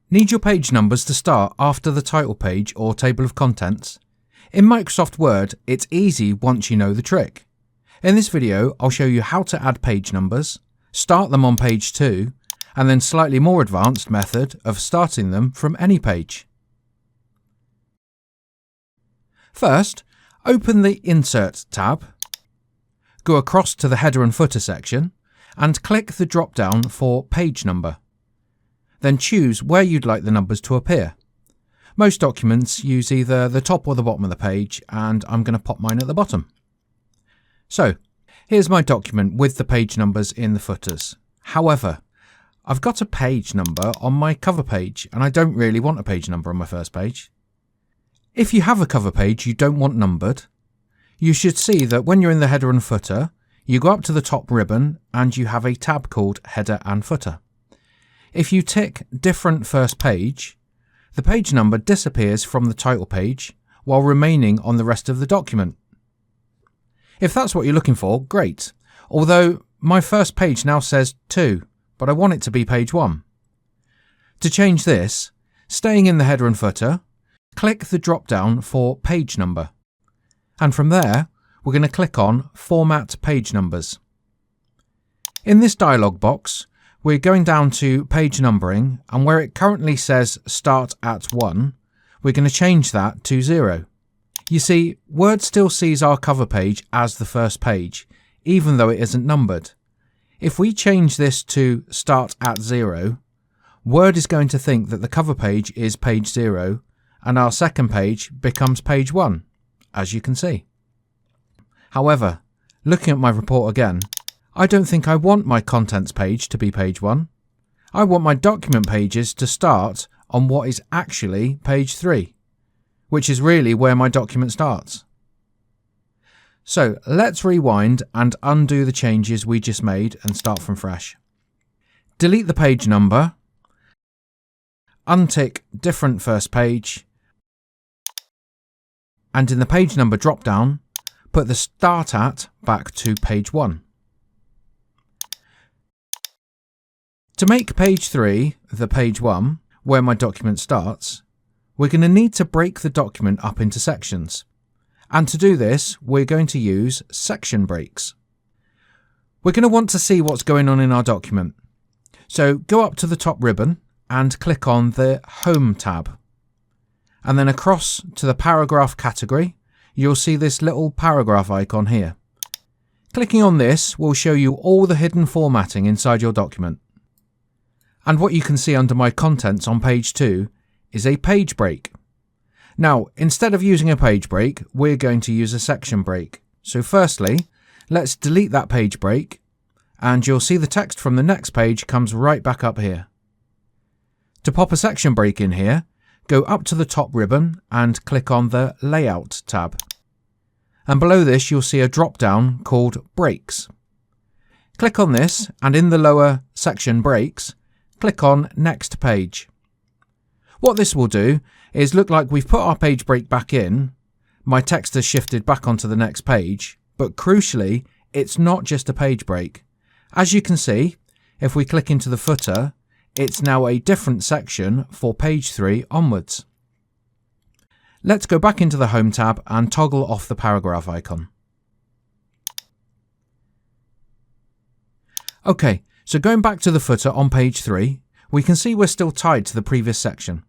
Need your page numbers to start after the title page or table of contents? In Microsoft Word, it's easy once you know the trick. In this video, I'll show you how to add page numbers, start them on page 2, and then slightly more advanced method of starting them from any page. First, open the Insert tab, go across to the header and footer section, and click the drop-down for Page Number. Then choose where you'd like the numbers to appear. Most documents use either the top or the bottom of the page, and I'm going to pop mine at the bottom. So, here's my document with the page numbers in the footers. However, I've got a page number on my cover page, and I don't really want a page number on my first page. If you have a cover page you don't want numbered, you should see that when you're in the header and footer, you go up to the top ribbon and you have a tab called Header and Footer. If you tick Different First Page, the page number disappears from the title page while remaining on the rest of the document. If that's what you're looking for, great. Although my first page now says 2, but I want it to be page 1. To change this, staying in the header and footer, click the drop-down for Page Number. And from there, we're going to click on Format Page Numbers. In this dialog box, we're going down to Page Numbering, and where it currently says Start at 1, we're going to change that to 0. You see, Word still sees our cover page as the first page, even though it isn't numbered. If we change this to Start at 0, Word is going to think that the cover page is page 0, and our second page becomes page 1, as you can see. However, looking at my report again, I don't think I want my contents page to be page 1. I want my document pages to start on what is actually page 3, which is really where my document starts. So let's rewind and undo the changes we just made and start from fresh. Delete the page number, untick Different First Page, and in the page number drop-down, put the Start At back to page 1. To make page 3 the page 1, where my document starts, we're going to need to break the document up into sections. And to do this, we're going to use section breaks. We're going to want to see what's going on in our document. So go up to the top ribbon and click on the Home tab. And then across to the paragraph category, you'll see this little paragraph icon here. Clicking on this will show you all the hidden formatting inside your document. And what you can see under my contents on page 2 is a page break. Now, instead of using a page break, we're going to use a section break. So firstly, let's delete that page break, and you'll see the text from the next page comes right back up here. To pop a section break in here, go up to the top ribbon and click on the Layout tab. And below this, you'll see a drop-down called Breaks. Click on this, and in the lower section Breaks, click on Next Page. What this will do is look like we've put our page break back in, my text has shifted back onto the next page, but crucially, it's not just a page break. As you can see, if we click into the footer, it's now a different section for page 3 onwards. Let's go back into the Home tab and toggle off the paragraph icon. Okay, so going back to the footer on page 3, we can see we're still tied to the previous section,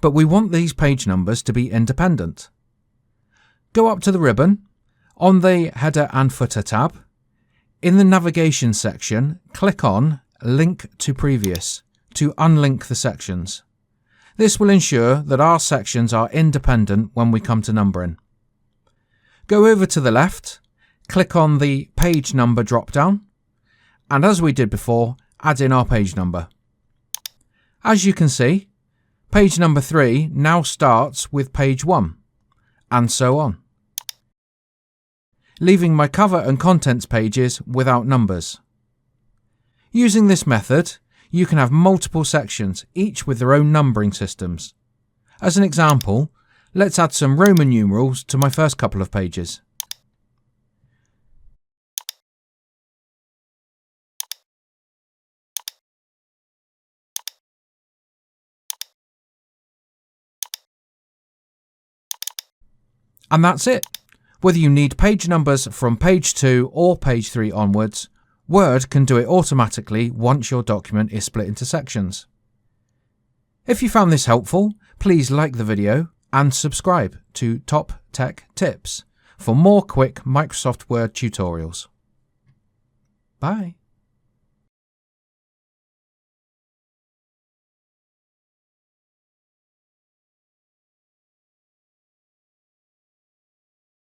but we want these page numbers to be independent. Go up to the ribbon, on the Header and Footer tab. In the Navigation section, click on Link to Previous to unlink the sections. This will ensure that our sections are independent when we come to numbering. Go over to the left, click on the Page Number drop-down, and as we did before, add in our page number. As you can see, page number 3 now starts with page 1, and so on, leaving my cover and contents pages without numbers. Using this method, you can have multiple sections, each with their own numbering systems. As an example, let's add some Roman numerals to my first couple of pages. And that's it. Whether you need page numbers from page 2 or page 3 onwards, Word can do it automatically once your document is split into sections. If you found this helpful, please like the video and subscribe to Top Tech Tips for more quick Microsoft Word tutorials. Bye.